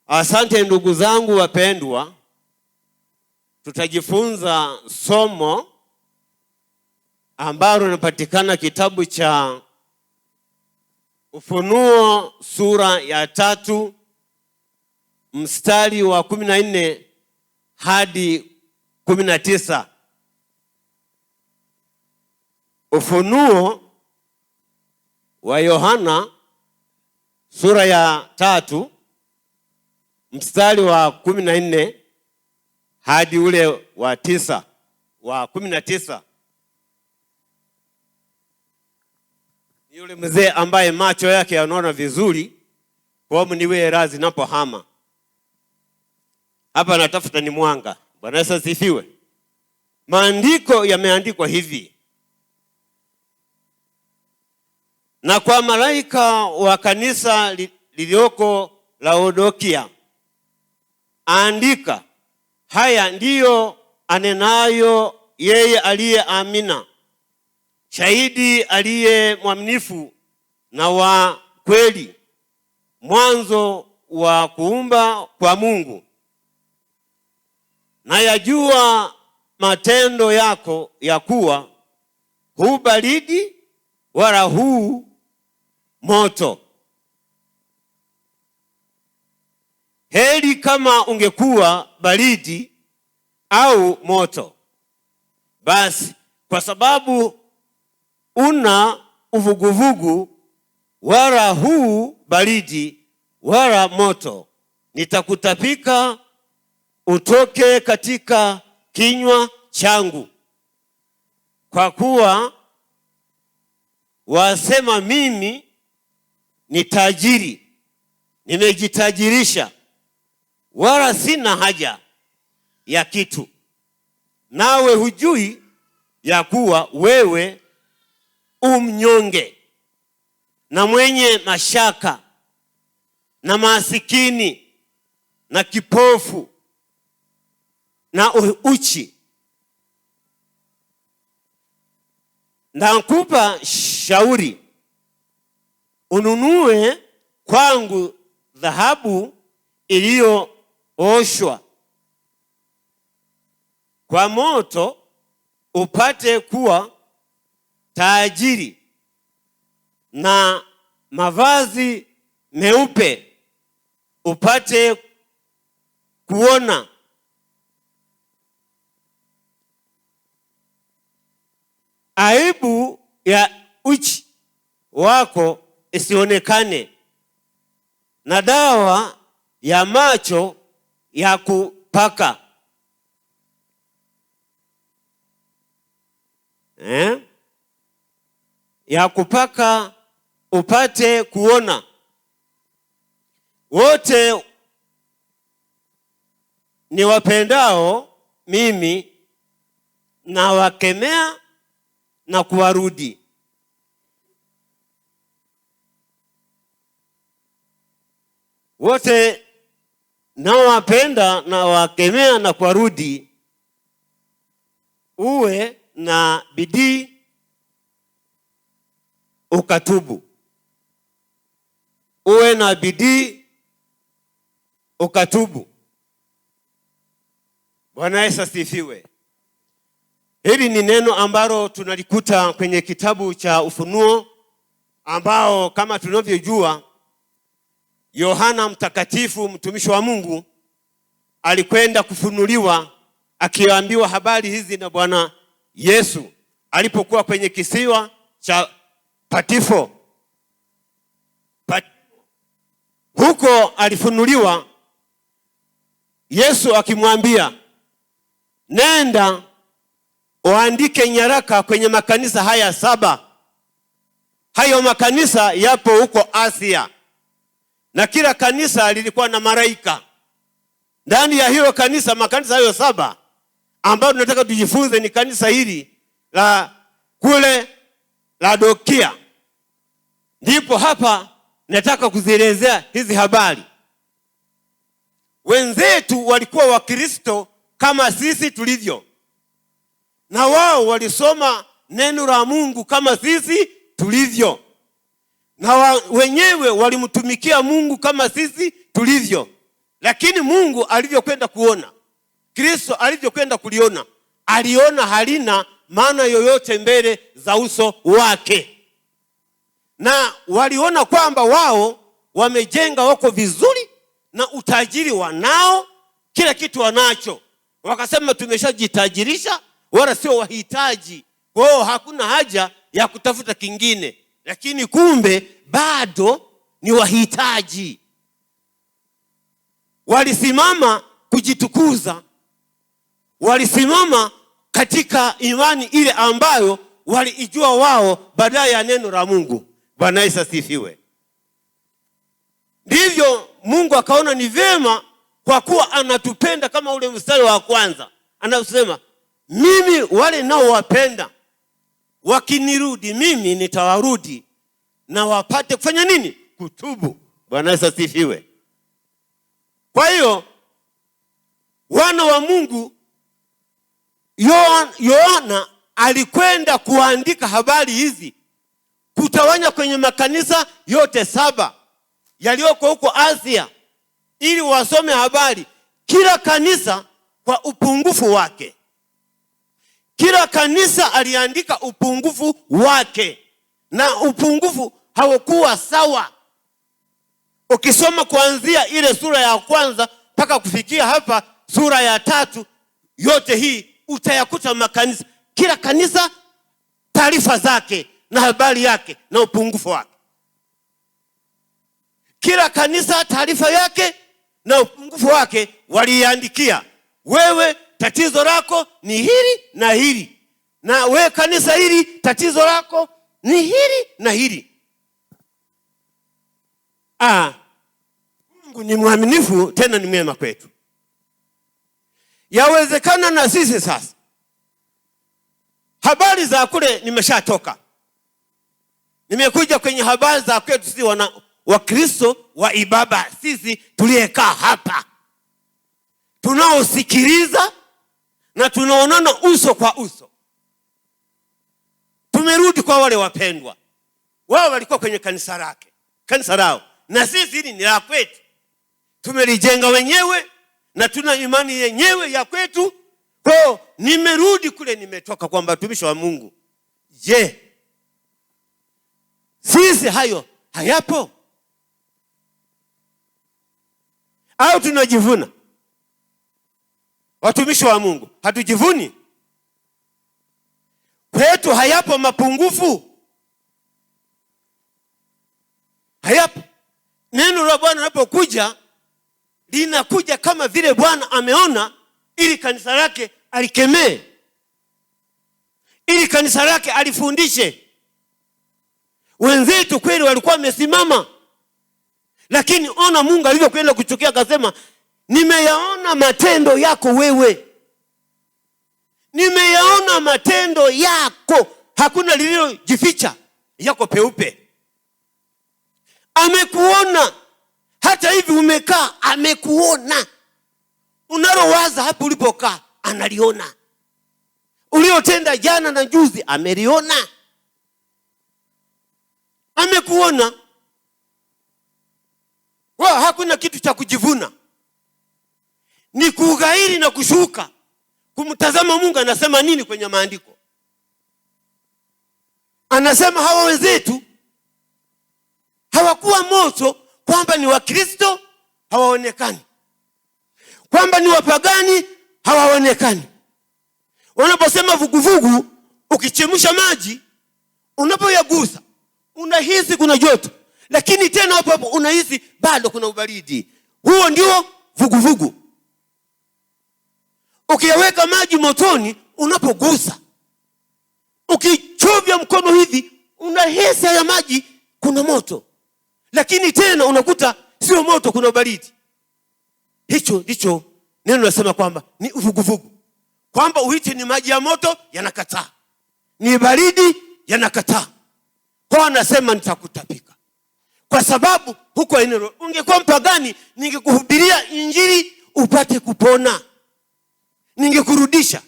Asante ndugu zangu wapendwa, tutajifunza somo ambalo linapatikana kitabu cha Ufunuo sura ya 3 mstari wa 14 hadi 19. Ufunuo wa Yohana sura ya 3 mstari wa 14 hadi ule wa 19. Ni yule mzee ambaye macho yake yanaona vizuri, kwa niwe razi napohama. Hapa natafuta ni mwanga. Bwana Yesu asifiwe. Maandiko yameandikwa hivi: na kwa malaika wa kanisa lilioko Laodikia andika, haya ndiyo anenayo yeye aliye Amina, shahidi aliye mwaminifu na wa kweli, mwanzo wa kuumba kwa Mungu. Na yajua matendo yako ya kuwa hu baridi wala hu moto. Heri kama ungekuwa baridi au moto. Basi kwa sababu una uvuguvugu, wala hu baridi wala moto, nitakutapika utoke katika kinywa changu. Kwa kuwa wasema mimi ni tajiri, nimejitajirisha, wala sina haja ya kitu, nawe hujui ya kuwa wewe umnyonge na mwenye mashaka na masikini na kipofu na uchi. Nakupa shauri, ununue kwangu dhahabu iliyooshwa kwa moto, upate kuwa tajiri, na mavazi meupe upate kuona, aibu ya uchi wako isionekane, na dawa ya macho ya kupaka ya kupaka upate kuona. Wote ni wapendao mimi na wakemea na kuwarudi. Wote nawapenda na wakemea na kuwarudi. Uwe na bidii ukatubu. Uwe na bidii ukatubu. Bwana Yesu asifiwe. Hili ni neno ambalo tunalikuta kwenye kitabu cha Ufunuo, ambao kama tunavyojua Yohana mtakatifu mtumishi wa Mungu alikwenda kufunuliwa, akiambiwa habari hizi na Bwana Yesu alipokuwa kwenye kisiwa cha Patmos. Huko alifunuliwa, Yesu akimwambia, nenda uandike nyaraka kwenye makanisa haya 7. Hayo makanisa yapo huko Asia, na kila kanisa lilikuwa na malaika. Ndani ya hiyo kanisa, makanisa hayo 7 ambayo tunataka tujifunze ni kanisa hili la kule Laodikia. Ndipo hapa nataka kuzielezea hizi habari. Wenzetu walikuwa Wakristo kama sisi tulivyo, na wao walisoma neno la Mungu kama sisi tulivyo, na wenyewe walimtumikia Mungu kama sisi tulivyo. Lakini Mungu alivyokwenda kuona, Kristo alivyokwenda kuliona, aliona halina maana yoyote mbele za uso wake. Na waliona kwamba wao wamejenga, wako vizuri na utajiri wanao, kila kitu wanacho. Wakasema tumeshajitajirisha, wala sio wahitaji, kwa hiyo hakuna haja ya kutafuta kingine. Lakini kumbe bado ni wahitaji. Walisimama kujitukuza, walisimama katika imani ile ambayo waliijua wao badala ya neno la Mungu. Bwana Yesu asifiwe. Ndivyo Mungu akaona ni vyema, kwa kuwa anatupenda, kama ule mstari wa kwanza anasema, mimi wale nao wapenda wakinirudi mimi nitawarudi na wapate kufanya nini? Kutubu. Bwana Yesu asifiwe. Kwa hiyo wana wa Mungu, Yohana alikwenda kuandika habari hizi, kutawanya kwenye makanisa yote 7 yaliyoko huko Asia, ili wasome habari, kila kanisa kwa upungufu wake. Kila kanisa aliandika upungufu wake, na upungufu haukuwa sawa. Ukisoma kuanzia ile sura ya kwanza mpaka kufikia hapa sura ya 3, yote hii utayakuta makanisa, kila kanisa taarifa zake na habari yake na upungufu wake. Kila kanisa taarifa yake na upungufu wake waliandikia. Wewe tatizo lako ni hili na hili, na wewe kanisa hili tatizo lako ni hili na hili. Mungu ni mwaminifu, tena ni mwema kwetu. Yawezekana na sisi sasa, habari za kule nimeshatoka, nimekuja kwenye habari za kwetu sisi wa Kristo wa ibaba, sisi tuliyekaa hapa tunaosikiliza na tunaonana uso kwa uso. Tumerudi kwa wale wapendwa. Wao walikuwa kwenye kanisa lao, na sisi hili ni la kwetu, tumelijenga wenyewe na tuna imani yenyewe ya kwetu. Kwa nimerudi kule nimetoka, kwamba watumishi wa Mungu, je, sisi hayo hayapo au tunajivuna? Watumishi wa Mungu, hatujivuni? Kwetu hayapo mapungufu? Hayapo. Neno la Bwana linapokuja, linakuja kama vile Bwana ameona, ili kanisa lake alikemee, ili kanisa lake alifundishe. Wenzetu kweli walikuwa wamesimama, lakini ona Mungu alivyokwenda kuchukia, akasema, nimeyaona matendo yako wewe, nimeyaona matendo yako, hakuna lililojificha, yako peupe. Amekuona, hata hivi umekaa, amekuona. Unalowaza hapo ulipokaa analiona, uliotenda jana na juzi ameliona. Amekuona. Hakuna kitu cha kujivuna, ni kughairi na kushuka, kumtazama Mungu anasema nini kwenye maandiko. Anasema hawa wenzetu hawakuwa moto, kwamba ni Wakristo hawaonekani, kwamba ni wapagani hawaonekani. Wanaposema vuguvugu, ukichemsha maji, unapoyagusa unahisi kuna joto, lakini tena hapo unahisi bado kuna ubaridi. Huo ndio vuguvugu. Ukiyaweka maji motoni, unapogusa, ukichovya mkono hivi, unahisi ya maji kuna moto, lakini tena unakuta sio moto, kuna ubaridi. Hicho ndicho neno nasema kwamba ni vuguvugu, kwamba uite ni maji ya moto yanakataa, ni baridi yanakataa. Kwa anasema nitakutapika, kwa sababu huko eneo. Ungekuwa mpagani, ningekuhubiria injili upate kupona, ningekurudisha.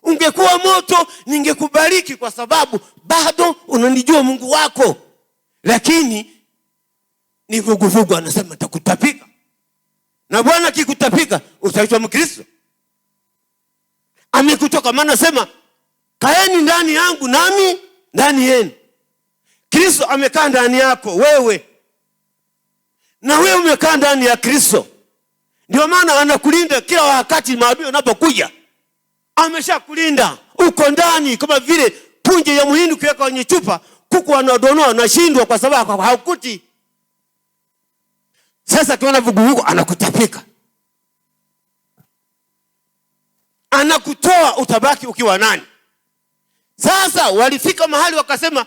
Ungekuwa moto, ningekubariki, kwa sababu bado unanijua Mungu wako. Lakini ni vuguvugu, anasema nitakutapika. Na Bwana akikutapika utaitwa Mkristo? Amekutoka, maana sema kaeni ndani yangu nami ndani yenu. Kristo amekaa ndani yako wewe, na wewe umekaa ndani ya Kristo. Ndio maana anakulinda kila wakati. Maadui unapokuja ameshakulinda, uko ndani. Kama vile punje ya muhindi ukiweka kwenye chupa, kuku wanadonoa, anashindwa kwa sababu haukuti. Sasa tuona vuguvugu anakutapika, anakutoa, utabaki ukiwa nani? Sasa walifika mahali wakasema,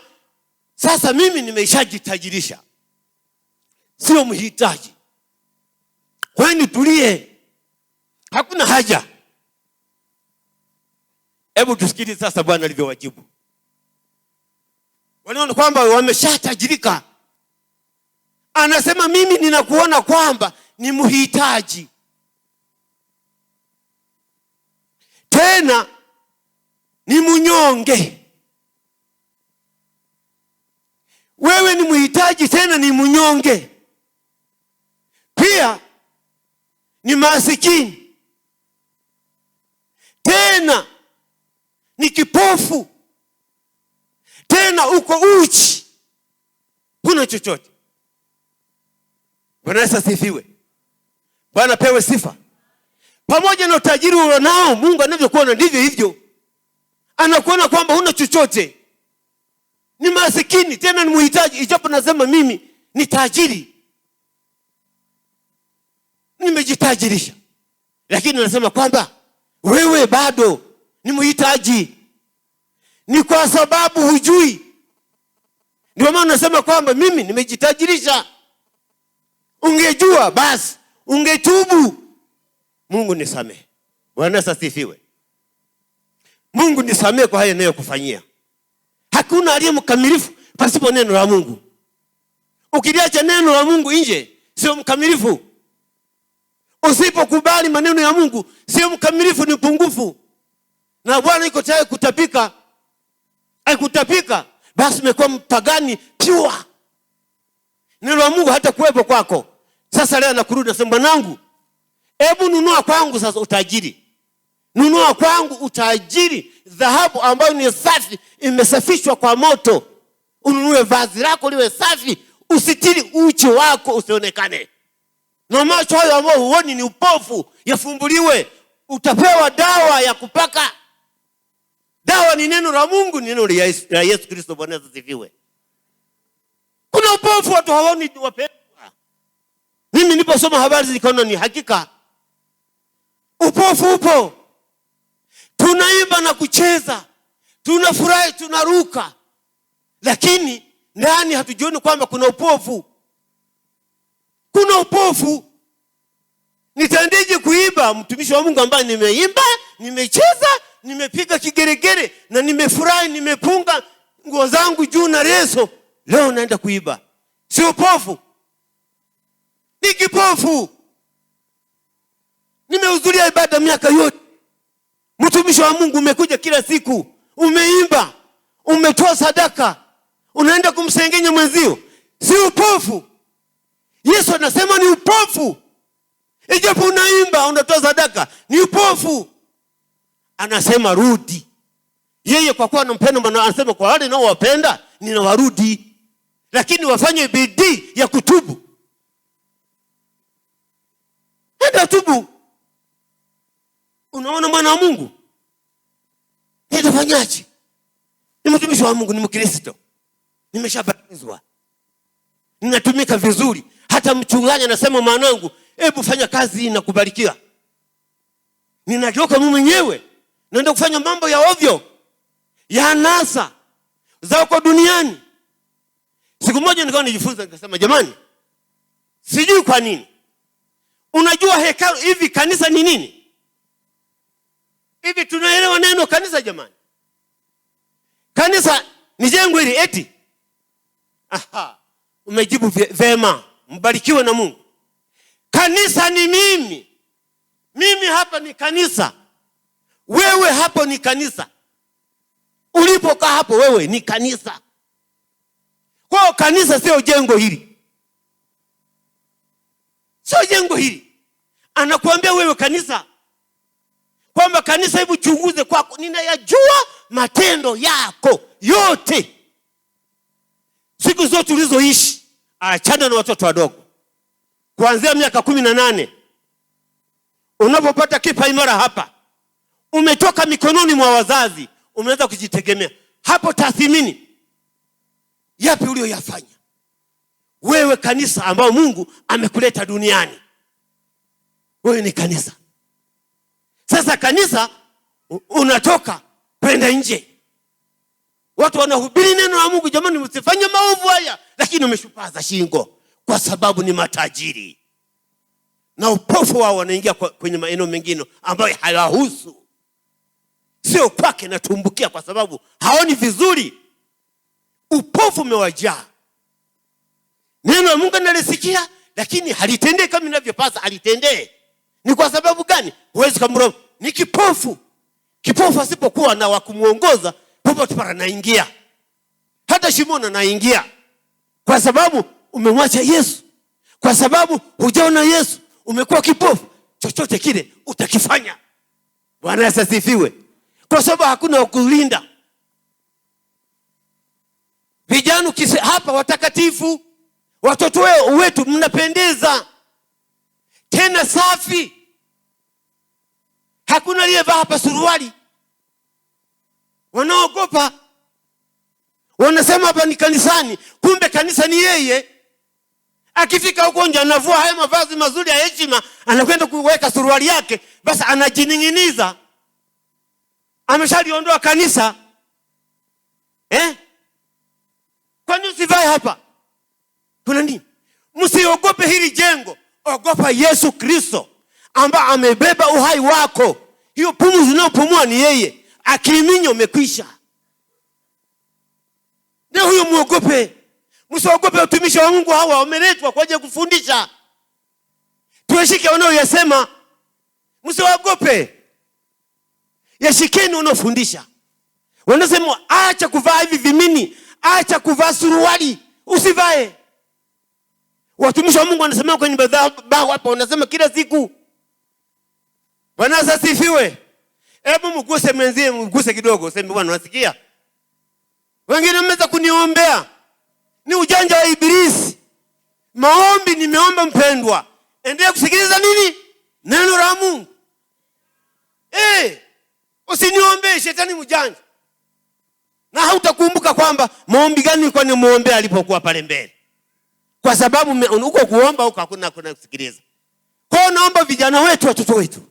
sasa mimi nimeshajitajirisha, sio mhitaji, kwani tulie, hakuna haja. Hebu tusikilize sasa Bwana alivyowajibu. Wanaona kwamba wameshatajirika. Anasema mimi ninakuona kwamba ni mhitaji, tena ni mnyonge. Wewe ni mhitaji tena ni mnyonge, pia ni masikini, tena ni kipofu, tena uko uchi, huna chochote. Bwana Yesu asifiwe. Bwana pewe sifa. Pamoja na utajiri ulionao, Mungu anavyokuona ndivyo hivyo. Anakuona kwamba huna chochote, ni masikini tena ni mhitaji. Ijapo nasema mimi ni tajiri, nimejitajirisha, lakini anasema kwamba wewe bado ni mhitaji. Ni kwa sababu hujui. Ndio maana nasema kwamba mimi nimejitajirisha. Ungejua basi ungetubu. Mungu nisamehe. Bwana asifiwe. Mungu nisamehe kwa haya ninayokufanyia. Hakuna aliye mkamilifu pasipo neno la Mungu. Ukiliacha neno la Mungu nje, sio mkamilifu. Usipokubali maneno ya Mungu, sio mkamilifu, ni pungufu. Na Bwana yuko tayari kutapika. Akutapika, basi umekuwa mpagani pure. Neno la Mungu hata kuwepo kwako. Sasa leo nakurudi nasema, mwanangu, hebu nunua kwangu sasa utajiri. Nunua kwangu utajiri, dhahabu ambayo ni safi, imesafishwa kwa moto. Ununue vazi lako liwe safi, usitiri uchi wako usionekane. Na macho hayo ambayo huoni ni upofu, yafumbuliwe. Utapewa dawa ya kupaka. Dawa ni neno la Mungu, ni neno la Yesu Kristo. Bwana asifiwe. Kuna upofu, watu hawaoni wapendwa. Mimi niliposoma habari zikaona ni hakika. Upofu upo. Tunaimba na kucheza, tunafurahi, tunaruka, lakini ndani hatujioni kwamba kuna upofu. Kuna upofu. Nitaendeje kuimba mtumishi wa Mungu ambaye nimeimba, nimecheza, nimepiga kigeregere na nimefurahi, nimepunga nguo zangu juu na leso, leo naenda kuimba? Si upofu, ni kipofu. Nimehudhuria ibada miaka yote. Mtumishi wa Mungu umekuja kila siku, umeimba, umetoa sadaka, unaenda kumsengenya mwenzio. Si upofu. Yesu anasema ni upofu. Ijapo unaimba, unatoa sadaka, ni upofu. Anasema rudi. Yeye kwa kuwa anampenda Bwana anasema kwa wale nao wapenda ninawarudi. Lakini wafanye bidii ya kutubu. Nenda tubu. Unaona mwana wa Mungu? Nenda fanyaje? Ni mtumishi wa Mungu, ni Mkristo. Nimeshabatizwa. Ninatumika vizuri. Hata mchungaji anasema, mwanangu, hebu fanya kazi hii na kubarikiwa. Ninatoka mimi mwenyewe naenda kufanya mambo ya ovyo, ya anasa za huko duniani. Siku moja nikawa nijifunza, nikasema, jamani, sijui kwa nini. Unajua hekalu hivi, kanisa ni nini? Hivi tunaelewa neno kanisa jamani? Kanisa ni jengo hili eti? Aha, umejibu vema, mbarikiwe na Mungu. Kanisa ni mimi. Mimi hapa ni kanisa. Wewe hapo ni kanisa. Ulipokaa hapo wewe ni kanisa. Kwa kanisa sio jengo hili. Sio jengo hili anakuambia wewe kanisa, kwamba kanisa, hebu chunguze kwako, ninayajua matendo yako yote. Siku zote ulizoishi, achana na watoto wadogo. Kuanzia miaka 18 unapopata kipa imara hapa, umetoka mikononi mwa wazazi, umeanza kujitegemea. Hapo tathmini yapi ulioyafanya wewe kanisa, ambao Mungu amekuleta duniani. Wewe ni kanisa. Sasa kanisa, unatoka kwenda nje, watu wanahubiri neno la Mungu, jamani msifanye maovu haya, lakini umeshupaza shingo kwa sababu ni matajiri, na upofu wao wanaingia kwenye maeneo mengine ambayo hayahusu. Sio kwake natumbukia kwa sababu haoni vizuri. Upofu umewajaa. Neno la Mungu nalisikia, lakini halitendee kama inavyopasa halitendee. Ni kwa sababu gani? Huwezi kumroho. Ni kipofu. Kipofu asipokuwa na wa kumuongoza, popote pale anaingia. Hata shimoni anaingia. Kwa sababu umemwacha Yesu. Kwa sababu hujaona Yesu, umekuwa kipofu. Chochote kile utakifanya. Bwana asifiwe. Kwa sababu hakuna kulinda. Vijana hapa watakatifu, watoto wetu mnapendeza, tena safi. Hakuna aliyevaa hapa suruali. Wanaogopa. Wanasema hapa ni kanisani, kumbe kanisa ni yeye. Akifika huko nje anavua haya mavazi mazuri ya heshima, anakwenda kuweka suruali yake, basi anajining'iniza. Ameshaliondoa kanisa. Kwani usivae hapa? Kuna nini? Msiogope hili jengo, ogopa Yesu Kristo ambaye amebeba uhai wako. Hiyo pumzi unayopumua ni yeye. Akiminya umekwisha. Na huyo muogope. Msiogope utumishi wa Mungu, hawa wameletwa kwa ajili ya kufundisha. Tuwashike wanaoyasema. Msiogope. Yashikeni wanaofundisha. Wanasema acha kuvaa hivi vimini, acha kuvaa suruali, usivae. Watumishi wa Mungu wanasema kwenye madhabahu hapa, wanasema kila siku. Bwana asifiwe. Hebu mguse mwenzie, mguse kidogo, useme Bwana unasikia? Wengine mmeza kuniombea. Ni ujanja wa Ibilisi. Maombi nimeomba mpendwa. Endelea kusikiliza nini? Neno la Mungu. Usiniombe, shetani mjanja. Na hautakumbuka kwamba maombi gani nilikuwa nimuombea alipokuwa pale mbele. Kwa sababu uko kuomba huko hakuna kusikiliza. Kwa hiyo naomba vijana wetu, watoto wetu,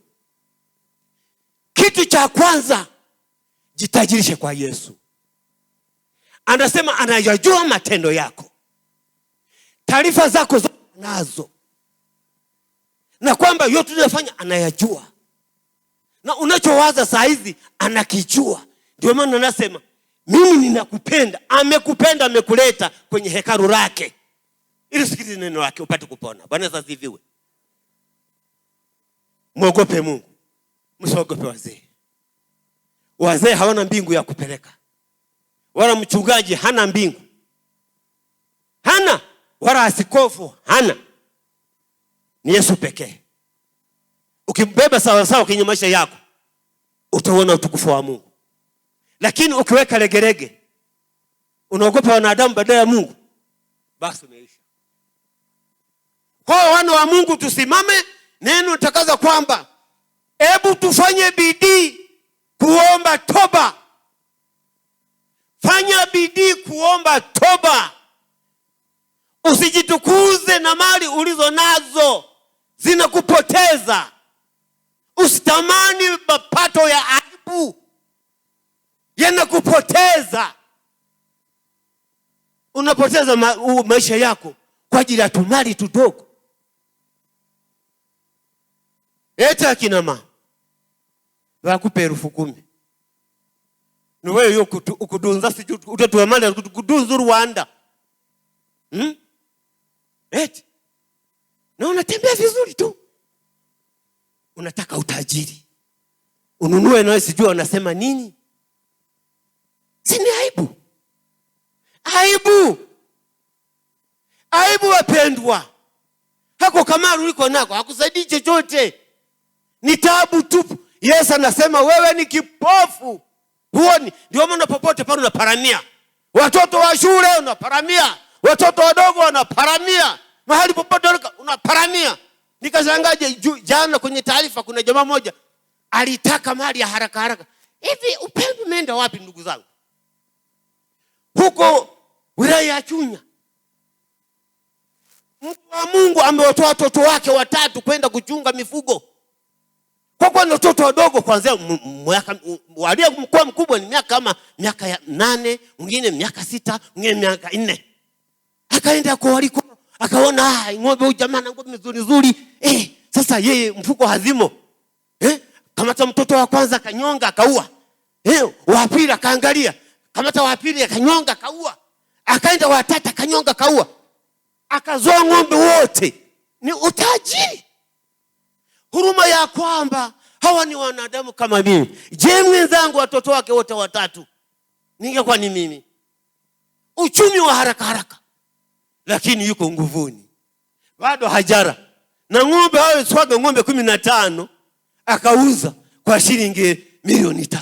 kitu cha kwanza, jitajirishe kwa Yesu. Anasema anayajua matendo yako. Taarifa zako zote nazo. Na kwamba yote unayofanya anayajua. Na unachowaza saa hizi anakijua. Ndio maana anasema mimi ninakupenda. Amekupenda, amekuleta kwenye hekalu lake. Ili sikilize neno lake upate kupona. Bwana asifiwe. Muogope Mungu. Msiogope wazee. Wazee hawana mbingu ya kupeleka. Wala mchungaji hana mbingu. Hana. Wala askofu hana. Ni Yesu pekee. Ukibeba sawa sawa kwenye maisha yako, utaona utukufu wa Mungu. Lakini ukiweka legerege, unaogopa wanadamu badala ya Mungu, basi umeisha. Kwa wana wa Mungu tusimame, neno litakaza kwamba hebu tufanye bidii kuomba toba. Fanya bidii kuomba toba. Usijitukuze na mali ulizo nazo, zinakupoteza. Usitamani mapato ya aibu, yanakupoteza. Unapoteza maisha yako kwa ajili ya tumali tudogo. Eta kina mama wakupe 10,000. Ni wewe yo ukudunza si utatoa mali kudunza Rwanda. Na unatembea vizuri tu. Unataka utajiri. Ununue na sijui wanasema nini? Sini aibu. Aibu. Aibu wapendwa. Hako Kamaru uliko nako hakusaidii chochote. ni taabu tupu. Yesu anasema wewe ni kipofu, huoni. Ndio maana popote pale unaparamia, watoto wa shule unaparamia, watoto wadogo wanaparamia, mahali popote unaparamia. Nikashangaje jana kwenye taarifa, kuna jamaa moja alitaka mali ya haraka haraka. Hivi upendo umeenda wapi ndugu zangu? Huko wilaya ya Chunya, mtu wa Mungu amewatoa watoto wake watatu kwenda kuchunga mifugo. Kwa kuwa watoto wadogo kuanzia walia mkuu mkubwa ni miaka 8, mwingine miaka 6, mwingine miaka 4. Akaenda kwa waliko, akaona ng'ombe huyu jamaa na ng'ombe nzuri nzuri. Sasa yeye mfuko hazimo. Kamata mtoto wa kwanza kanyonga akaua. Wa pili akaangalia, kamata wa pili akanyonga akaua. Akaenda wa tatu akanyonga akaua. Akazoa ng'ombe wote. Ni utaji. Huruma ya kwamba hawa ni wanadamu kama mimi. Je, mwenzangu watoto wake wote watatu ningekuwa ni mimi? Uchumi wa haraka haraka, lakini yuko nguvuni, bado hajara. Na ng'ombe hao swaga ng'ombe 15 akauza kwa shilingi milioni 3.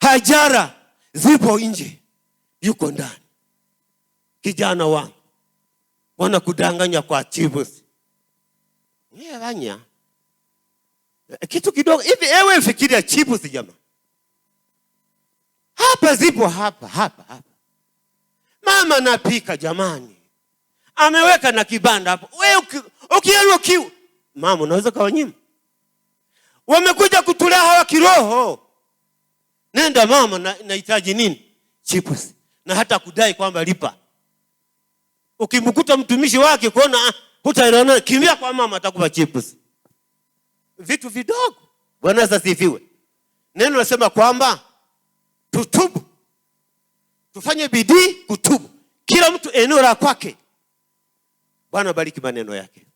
Hajara zipo nje, yuko ndani. Kijana wangu, wanakudanganya kwa chips. Wanya kitu kidogo hivi. Ewe fikiria chips jamaa, hapa zipo hapa. Mama napika jamani, ameweka na kibanda hapo. Wewe ukiona kiu mama unaweza kawanyima. Wamekuja kutulea hawa kiroho. Nenda mama, nahitaji nini? Chips. Na hata kudai kwamba lipa. Ukimkuta mtumishi wake kuona hutaelewana, kimbia kwa mama atakupa chips. Vitu vidogo. Bwana asifiwe. Neno linasema kwamba tutubu. Tufanye bidii kutubu. Kila mtu eneo la kwake. Bwana bariki maneno yake.